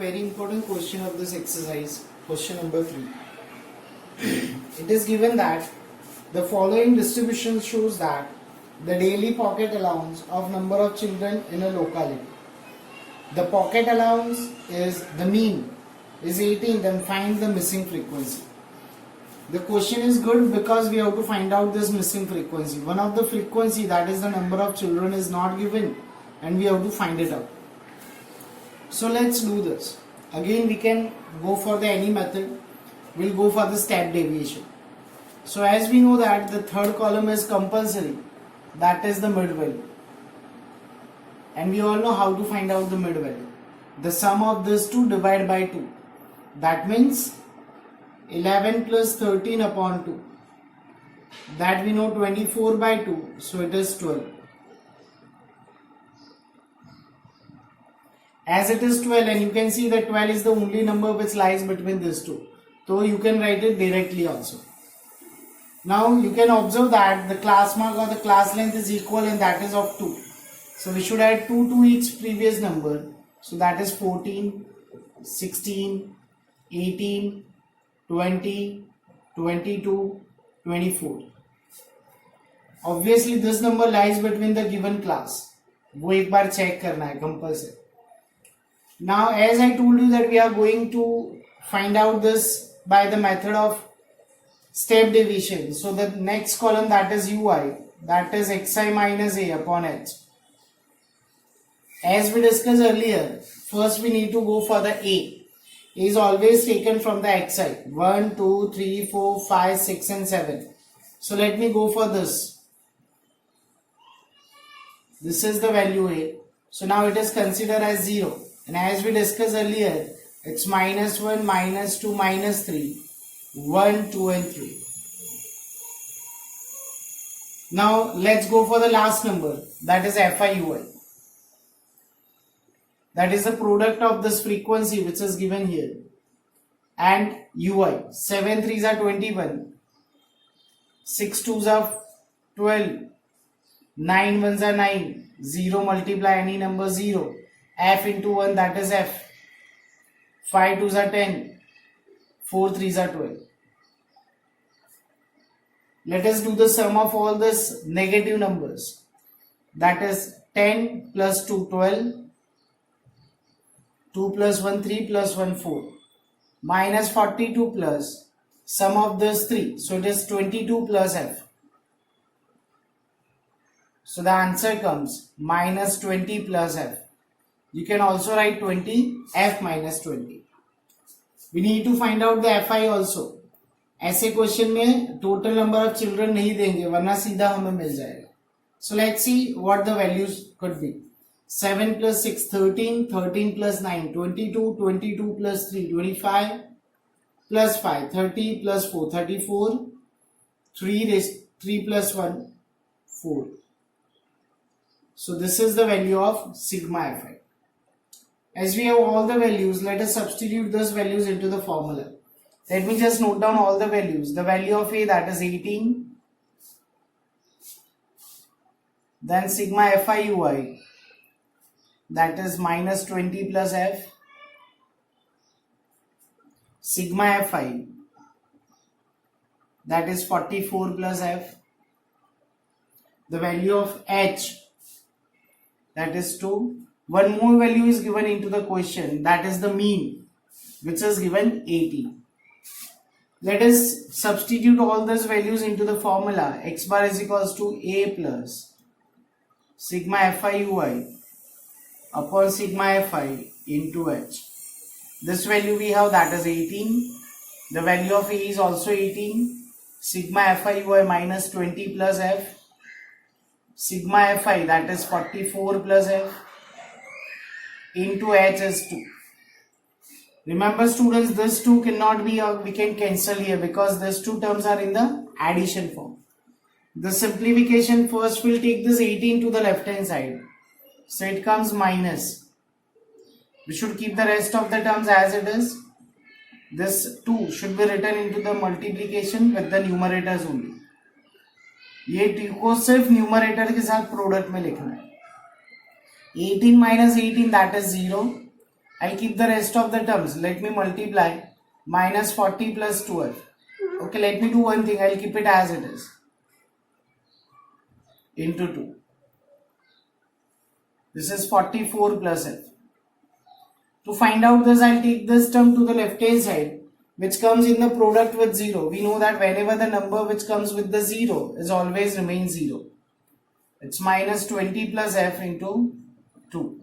very important question of this exercise, question number 3. It is given that the following distribution shows that the daily pocket allowance of number of children in a locality. The pocket allowance is the mean is 18, then find the missing frequency. The question is good because we have to find out this missing frequency. One of the frequency, that is the number of children, is not given and we have to find it out. So let's do this. Again we can go for the any method. We'll go for the step deviation. So as we know that the third column is compulsory, that is the mid value. And we all know how to find out the mid value. The sum of these two divided by 2. That means 11 plus 13 upon 2. That we know 24 by 2. So it is 12. As it is 12, and you can see that 12 is the only number which lies between these two. So you can write it directly also. Now you can observe that the class mark or the class length is equal and that is of 2. So we should add 2 to each previous number. So that is 14, 16, 18, 20, 22, 24. Obviously this number lies between the given class. वो एक बार check करना है compulsory. Now as I told you that we are going to find out this by the method of step deviation. So the next column, that is ui, that is xi minus a upon h. As we discussed earlier, first we need to go for the a. A is always taken from the xi. 1, 2, 3, 4, 5, 6 and 7. So let me go for this. This is the value a. So now it is considered as 0. And as we discussed earlier, it's minus 1, minus 2, minus 3. 1, 2 and 3. Now let's go for the last number, that is FIUI. That is the product of this frequency which is given here and UI. 7 3s are 21, 6 2s are 12, 9 1s are 9, 0 multiply any number 0, F into 1, that is F, 5 2s are 10, 4 3s are 12. Let us do the sum of all these negative numbers. That is 10 plus 2 12, 2 plus 1 3 plus 1 4, minus 42 plus sum of this 3. So it is 22 plus F. So the answer comes minus 20 plus F. You can also write 20 F minus 20. We need to find out the FI also. ऐसे question में total number of children नहीं देंगे वरना सीधा हमें मिल जाएगा. So let's see what the values could be. 7 plus 6 13, 13 plus 9 22, 22 plus 3 25 plus 5 30 plus 4 34, 3 plus 1 4. So this is the value of sigma Fi. As we have all the values, let us substitute those values into the formula. Let me just note down all the values. The value of A, that is 18. Then sigma FIUI, that is minus 20 plus F. Sigma Fi, that is 44 plus F. The value of H, that is 2. One more value is given into the question, that is the mean, which is given 18. Let us substitute all these values into the formula. X bar is equals to A plus sigma FIUI upon sigma Fi into H. This value we have, that is 18. The value of A is also 18. Sigma FIUI minus 20 plus F. Sigma Fi, that is 44 plus F into H is 2. Remember students, this 2 cannot be, we can cancel here because these two terms are in the addition form. The simplification, first we'll take this 18 to the left hand side. So it comes minus. We should keep the rest of the terms as it is. This 2 should be written into the multiplication with the numerators only. ये 2 को सिर्फ numerator के साथ product में लिखना है. 18 minus 18, that is 0. I'll keep the rest of the terms. Let me multiply minus 40 plus 12. Okay, let me do one thing. I'll keep it as it is. Into 2. This is 44 plus f. To find out this, I'll take this term to the left hand side, which comes in the product with 0. We know that whenever the number which comes with the 0 is always remains 0. It's minus 20 plus f into 2.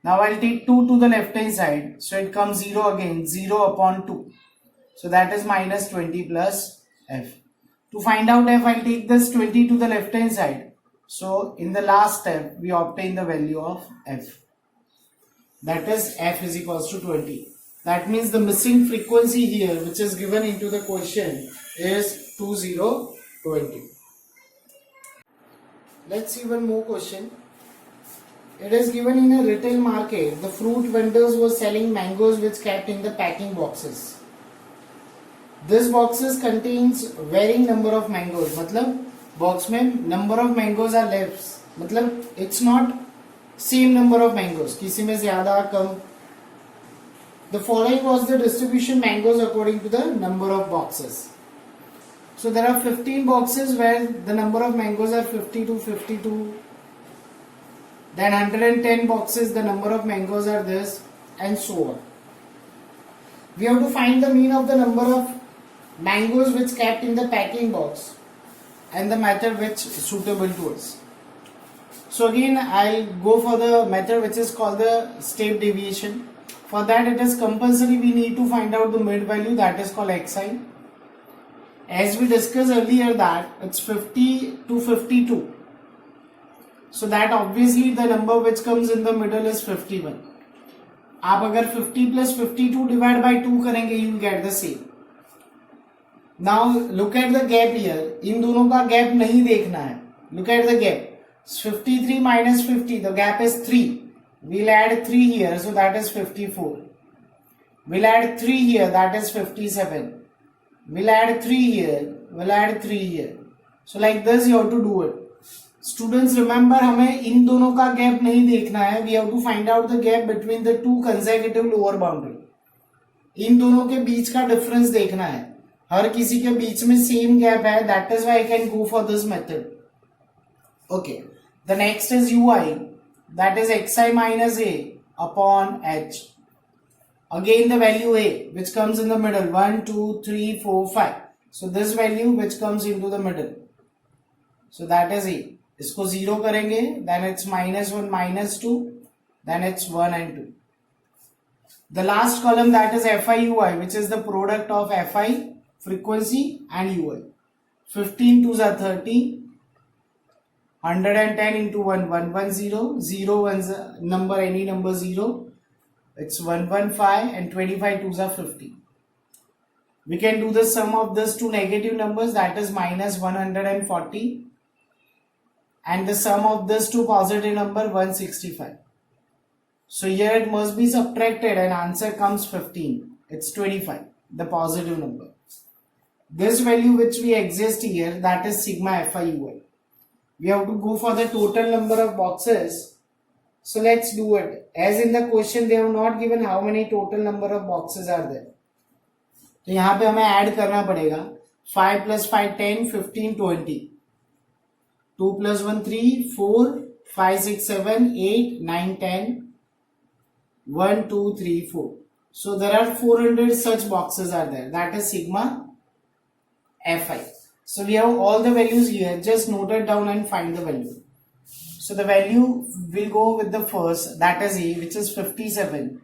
Now I'll take 2 to the left hand side. So it comes 0 again. 0 upon 2. So that is minus 20 plus f. To find out f, I'll take this 20 to the left hand side. So in the last step, we obtain the value of f. That is f is equals to 20. That means the missing frequency here, which is given into the question, is 2020. Let's see one more question. It is given in a retail market. The fruit vendors were selling mangoes which kept in the packing boxes. This boxes contains varying number of mangoes. मतलब box में number of mangoes are less. मतलब it's not same number of mangoes. किसी में ज़्यादा कम. The following was the distribution mangoes according to the number of boxes. So there are 15 boxes where the number of mangoes are 50 to 52. Then 110 boxes, the number of mangoes are this, and so on. We have to find the mean of the number of mangoes which kept in the packing box and the method which is suitable to us. So again, I'll go for the method which is called the step deviation. For that, it is compulsory we need to find out the mid value, that is called xi. As we discussed earlier that it's 50 to 52. So that obviously the number which comes in the middle is 51. आप अगर 50 plus 52 divide by 2 करेंगे, you will get the same. Now look at the gap here. इन दोनों का gap नहीं देखना है. Look at the gap. 53 minus 50, the gap is 3. We'll add 3 here, so that is 54. We'll add 3 here, that is 57. We'll add 3 here, we'll add 3 here. So like this you have to do it. Students remember, हमें इन दोनों का gap नहीं देखना है. We have to find out the gap between the two consecutive lower boundary. इन दोनों के बीच का difference देखना है. हर किसी के बीच में same gap है. That is why I can go for this method. Okay. The next is ui. That is xi minus a upon h. Again the value a which comes in the middle. 1, 2, 3, 4, 5. So this value which comes into the middle. So that is a. इसको 0 करेंगे, then it's minus 1, minus 2, then it's 1 and 2. The last column, that is fi ui, which is the product of fi, frequency and ui. 15 2s are 30, 110 into 1, 110, 0 one's number, any number 0, it's 115, and 25 2s are 50. We can do the sum of these two negative numbers, that is minus 140. And the sum of this two positive number 165. So here it must be subtracted and answer comes 15. It's 25, the positive number. This value which we exist here, that is sigma fi ui. We have to go for the total number of boxes. So let's do it. As in the question, they have not given how many total number of boxes are there. तो यहाँ पे हमें add करना पड़ेगा. 5 plus 5 10 15 20. 2 plus 1 3 4 5 6 7 8 9 10 1 2 3 4. So there are 400 such boxes are there. That is sigma fi. So we have all the values here. Just note it down and find the value. So the value will go with the first, that is a, which is 57.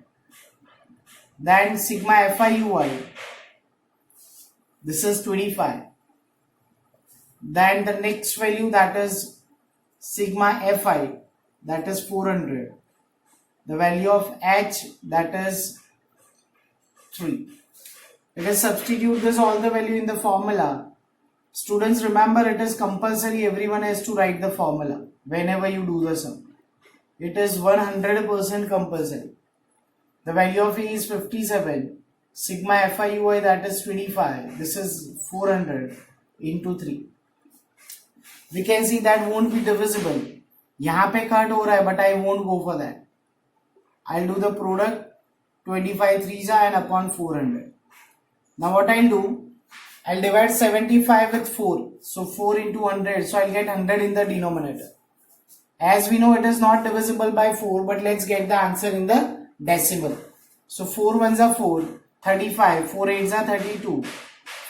Then sigma fi ui. This is 25. Then the next value, that is sigma fi, that is 400. The value of h, that is 3. Let us substitute this all the value in the formula. Students remember, it is compulsory, everyone has to write the formula whenever you do the sum. It is 100% compulsory. The value of a is 57. Sigma fi ui, that is 25. This is 400 into 3. We can see that won't be divisible. यहाँ पे cut हो रहा है, but I won't go for that. I'll do the product. 25 threes are and upon 400. Now what I'll do, I'll divide 75 with 4. So 4 into 100. So I'll get 100 in the denominator. As we know, it is not divisible by 4, but let's get the answer in the decimal. So 4 ones are 4, 35, 4 eights are 32,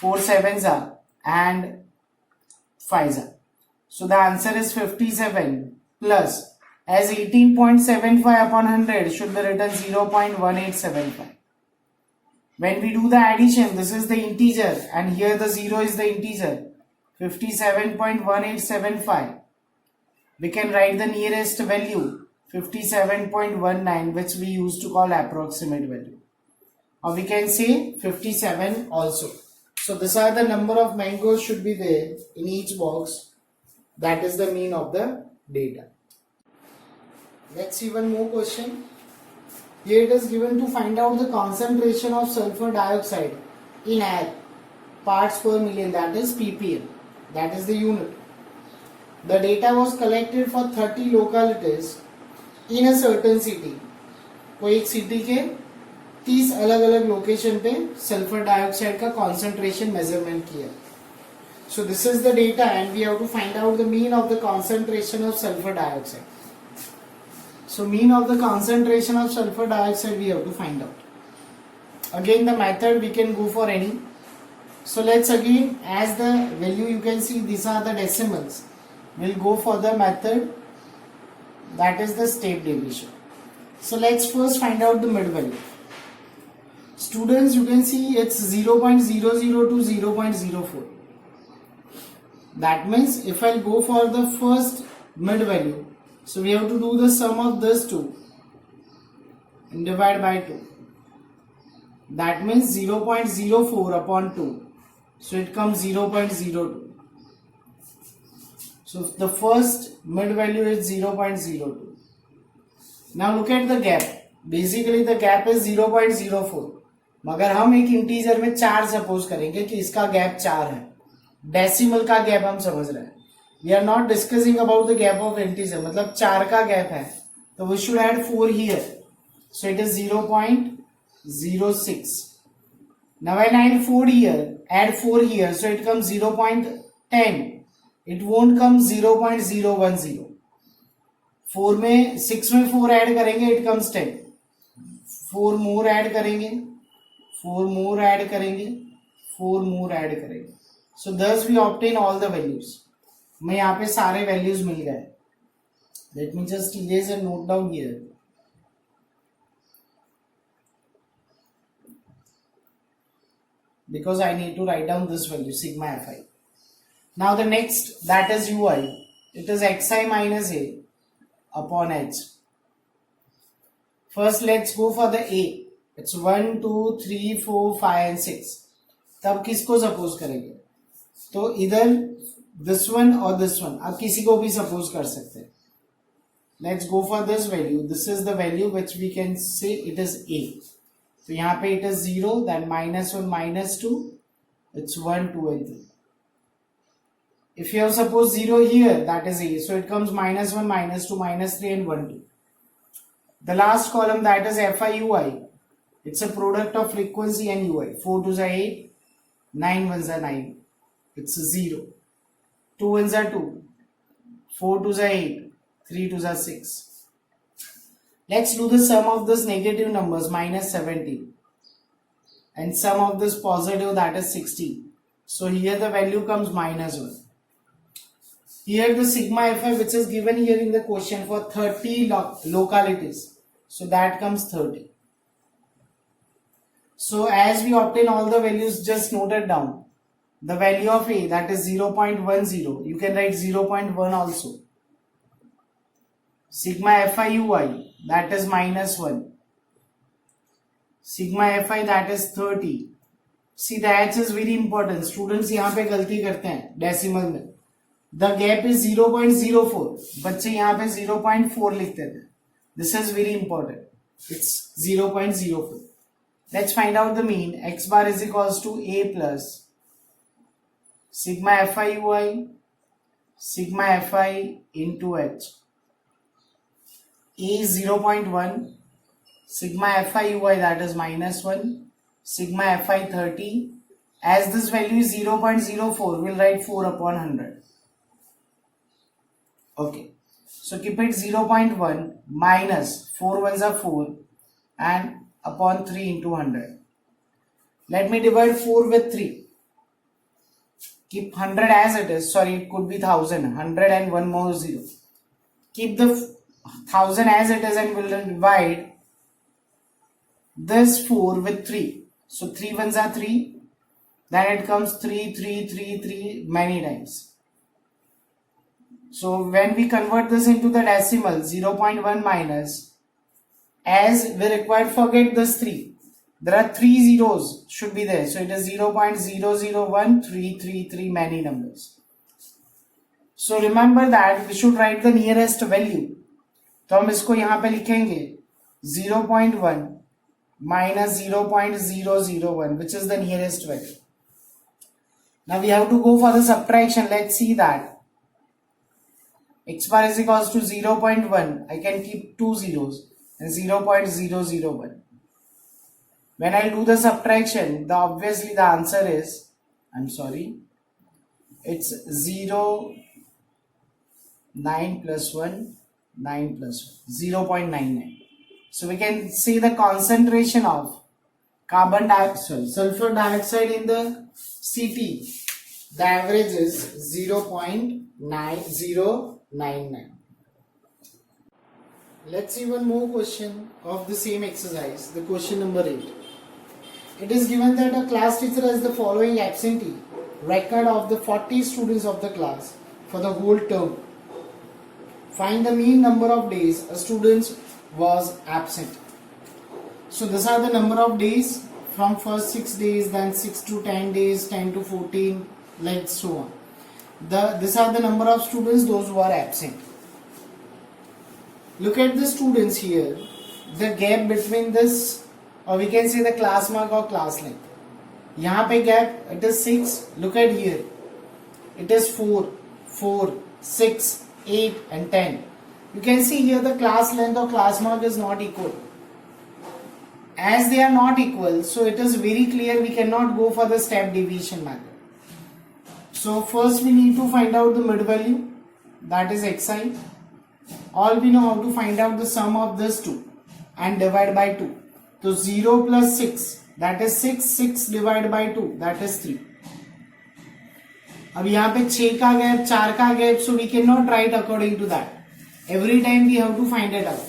4 sevens are, and 5s are. So the answer is 57 plus, as 18.75 upon 100 should be written 0.1875. When we do the addition, this is the integer and here the 0 is the integer, 57.1875. We can write the nearest value, 57.19, which we used to call approximate value. Or we can say 57 also. So these are the number of mangoes should be there in each box. That is the mean of the data. Let's see one more question. Here it is given to find out the concentration of sulfur dioxide in air, parts per million, that is ppm. That is the unit. The data was collected for 30 localities in a certain city. कोई एक city के 30 अलग अलग location पे sulphur dioxide का concentration measurement किया. So this is the data and we have to find out the mean of the concentration of sulfur dioxide. So mean of the concentration of sulfur dioxide we have to find out. Again the method we can go for any. So let's again, as the value you can see these are the decimals. We'll go for the method that is the step deviation. So let's first find out the mid value. Students, you can see it's 0.00 to 0.04. That means if I'll go for the first mid value, so we have to do the sum of this two and divide by 2. That means 0.04 upon 2. So it comes 0.02. So the first mid value is 0.02. Now look at the gap. Basically the gap is 0.04. मगर हम एक integer में 4 suppose करेंगे कि इसका gap 4 है. Decimal का gap हम समझ रहे हैं. We are not discussing about the gap of integer. मतलब 4 का गैप है तो we should add 4 here. So it is 0.06. Now when I add 4 here, add 4 here, so it comes 0.10. It won't come 0.010. 4 में 6 में 4 ऐड करेंगे it comes 10. 4 more add करेंगे, 4 more add करेंगे, 4 more add करेंगे. So thus we obtain all the values. मैं यहाँ पे सारे values मिल गए. Let me just erase and note down here. Because I need to write down this value sigma fi. Now the next, that is ui. It is xi minus a upon h. First let's go for the a. It's 1, 2, 3, 4, 5 and 6. तब किसको suppose करेंगे? तो इधर this one और this one. आप किसी को भी सपोज कर सकते हैं. Let's go for this value. This is the value which we can say it is a. तो यहाँ पे it is 0, then -1, -2, it's 1, 2 and 3. If you have suppose 0 here, that is a, so it comes -1, -2, -3 and 1, 2. The last column, that is FIUI, it's a product of frequency and UI. 4 2s are 8, 9 1s are 9, it's 0. 2 1s are 2, 4 2s are 8, 3 2s are 6. Let's do the sum of this negative numbers, -70, and sum of this positive, that is 60. So here the value comes -1. Here the sigma fi, which is given here in the question for 30 localities, so that comes 30. So as we obtain all the values, just note it down. The value of a, that is 0.10, you can write 0.1 also. Sigma fi ui, that is -1. Sigma fi, that is 30. See, the h is very important. Students यहाँ पे गलती करते हैं decimal में. The gap is 0.04. बच्चे यहाँ पे 0.4 लिखते थे. This is very important. It's 0.04. Let's find out the mean. X bar is equals to a plus sigma fi ui sigma fi into h. A is 0.1, sigma fi ui, that is -1, sigma fi 30. As this value is 0.04, we'll write 4 upon 100. Okay, so keep it 0.1 minus 4 ones are 4 and upon 3 into 100. Let me divide 4 with 3. Keep 100 as it is. Sorry, it could be 1000. 100 and 1 more 0. Keep the 1000 as it is and we'll divide this 4 with 3. So 3 ones are 3. Then it comes 3, 3, 3, 3 many times. So when we convert this into the decimal, 0.1 minus, as we required, forget this 3. There are 3 zeros should be there. So it is 0.001333 many numbers. So remember that we should write the nearest value. तो हम इसको यहाँ पे लिखेंगे 0.1 minus 0.001, which is the nearest value. Now we have to go for the subtraction. Let's see that. X bar is equals to 0.1. I can keep 2 zeros and 0.001. When I do the subtraction, obviously the answer is, it's 0, 9 plus 1, 9 plus 1, 0.99. So we can see the concentration of sulfur dioxide in the CT. The average is 0.9099. Let's see one more question of the same exercise, the question number 8. It is given that a class teacher has the following absentee record of the 40 students of the class for the whole term. Find the mean number of days a student was absent. So these are the number of days from first 6 days, then 6 to 10 days, 10 to 14, like so on. These are the number of students, those who are absent. Look at the students here. The gap between this, or we can say the class mark or class length. यहाँ पे gap, it is 6. Look at here. It is 4, 4, 6, 8 and 10. You can see here the class length or class mark is not equal. As they are not equal, so it is very clear we cannot go for the step deviation method. So first we need to find out the mid value, that is xi. All we know how to find out the sum of this two and divide by 2. So 0 plus 6, that is 6, 6 divided by 2, that is 3. अब यहाँ पे 6 का gap, 4 का gap, so we cannot write according to that. Every time we have to find it out.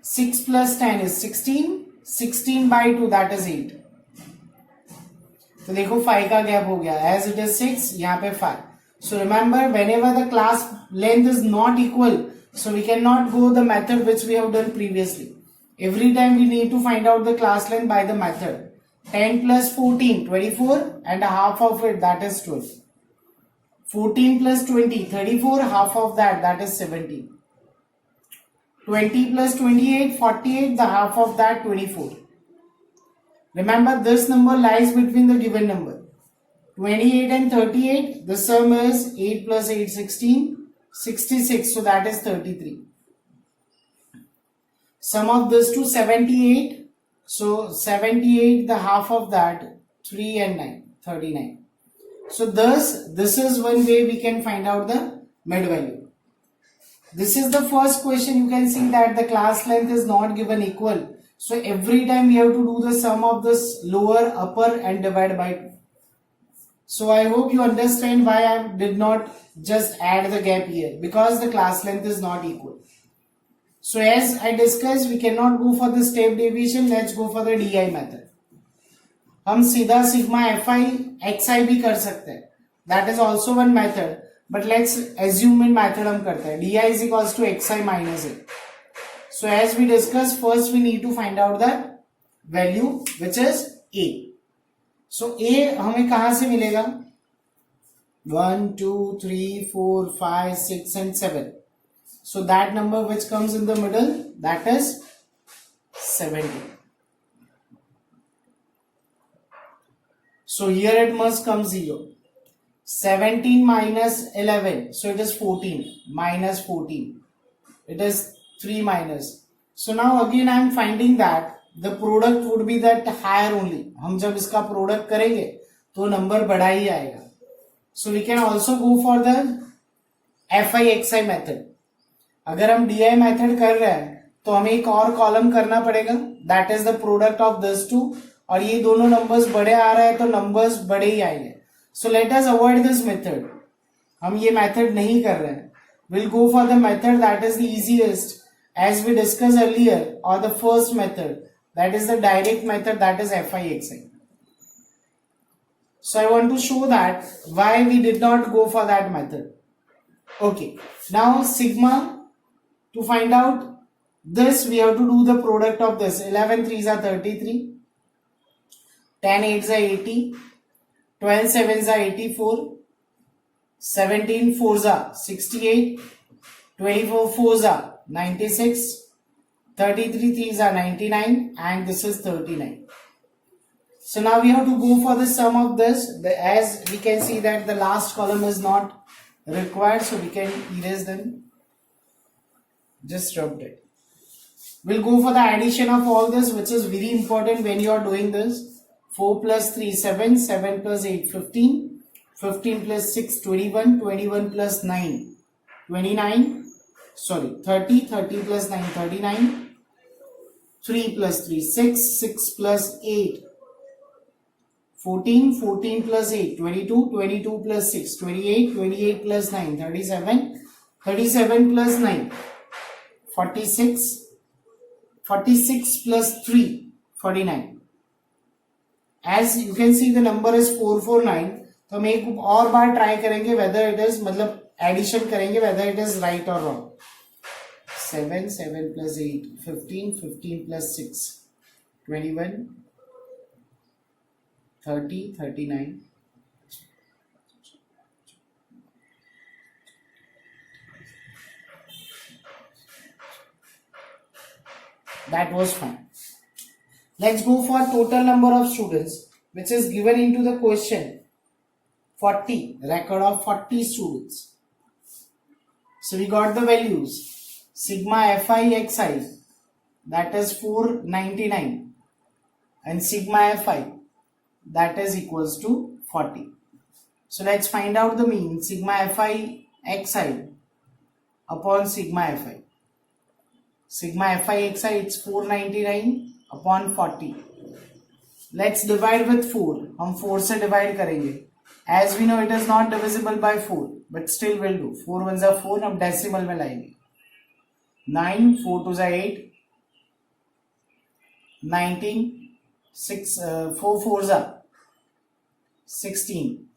6 plus 10 is 16, 16 by 2, that is 8. तो देखो 5 का gap हो गया, as it is 6, यहाँ पे 5. So remember, whenever the class length is not equal, so we cannot go the method which we have done previously. Every time we need to find out the class length by the method. 10 plus 14, 24, and a half of it, that is 12. 14 plus 20, 34, half of that, that is 17. 20 plus 28, 48, the half of that, 24. Remember, this number lies between the given number. 28 and 38, the sum is 8 plus 8, 16, 66, so that is 33. Sum of this to 78, so 78, the half of that, 3 and 9, 39. So thus, this is one way we can find out the mid value. This is the first question. You can see that the class length is not given equal. So every time we have to do the sum of this lower, upper and divide by 2. So I hope you understand why I did not just add the gap here, because the class length is not equal. So as I discussed, we cannot go for the step deviation. Let's go for the DI method. हम सीधा sigma fi xi भी कर सकते हैं. That is also one method. But let's assume in method हम करते हैं. DI is equals to xi minus a. So as we discussed, first we need to find out the value which is a. So a हमें कहाँ से मिलेगा? 1, 2, 3, 4, 5, 6 and 7. So that number which comes in the middle, that is 70. So here it must come 0. 17 minus 11, so it is 14, minus 14. It is 3 minus. So now again I am finding that the product would be that higher only. हम जब इसका product करेंगे तो number बढ़ा ही आएगा. So we can also go for the FIXI method. अगर हम DI method कर रहे हैं तो हमें एक और कॉलम करना पड़ेगा, that is the product of this two, और ये दोनों नंबर्स बड़े आ रहे हैं तो नंबर्स बड़े ही आएंगे. So let us avoid this method. हम ये मेथड नहीं कर रहे हैं. Will go for the method that is the easiest as we discussed earlier, or the first method, that is the direct method, that is FIXI. So I want to show that why we did not go for that method. Okay, now sigma, to find out this we have to do the product of this. 11 3s are 33, 10 8s are 80, 12 7s are 84, 17 4s are 68, 24 4s are 96, 33 3s are 99, and this is 39. So now we have to go for the sum of this. As we can see that the last column is not required, so we can erase them. Just rubbed it. We'll go for the addition of all this, which is very important when you are doing this. 4 plus 3 7, 7 plus 8 15, 15 plus 6 21, 21 plus 9 29, 30, 30 plus 9 39, 3 plus 3 6, 6 plus 8 14, 14 plus 8 22, 22 plus 6 28, 28 plus 9 37, 37 plus 9 46, 46 plus 3 49. As you can see the number is 449. तो हम एक और बार try करेंगे whether it is, मतलब addition करेंगे whether it is right or wrong. 7 7 plus 8 15, 15 plus 6 21, 30 39. That was fine. Let's go for total number of students which is given into the question. 40, record of 40 students. So we got the values. Sigma FIXI, that is 499, and sigma FI, that is equals to 40. So let's find out the mean. Sigma FIXI upon sigma FI. Sigma FIXI, it's 499 upon 40. Let's divide with 4. हम 4 से divide करेंगे. As we know it is not divisible by 4, but still will do. 4 ones are 4, हम decimal में लाएंगे. 9 4 2s are 8, 19 6 4 4s are 16.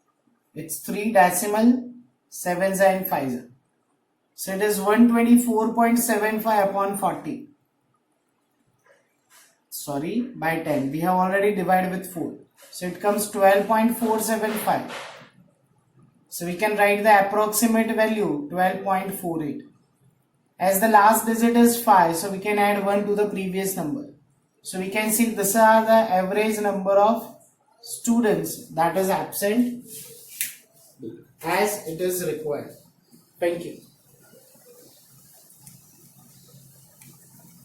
It's 3 decimal, 7s are and 5s are. So it is 124.75 upon 40. Sorry, by 10. We have already divided with 4. So it comes 12.475. So we can write the approximate value 12.48. As the last digit is 5, so we can add 1 to the previous number. So we can see these are the average number of students that is absent as it is required. Thank you.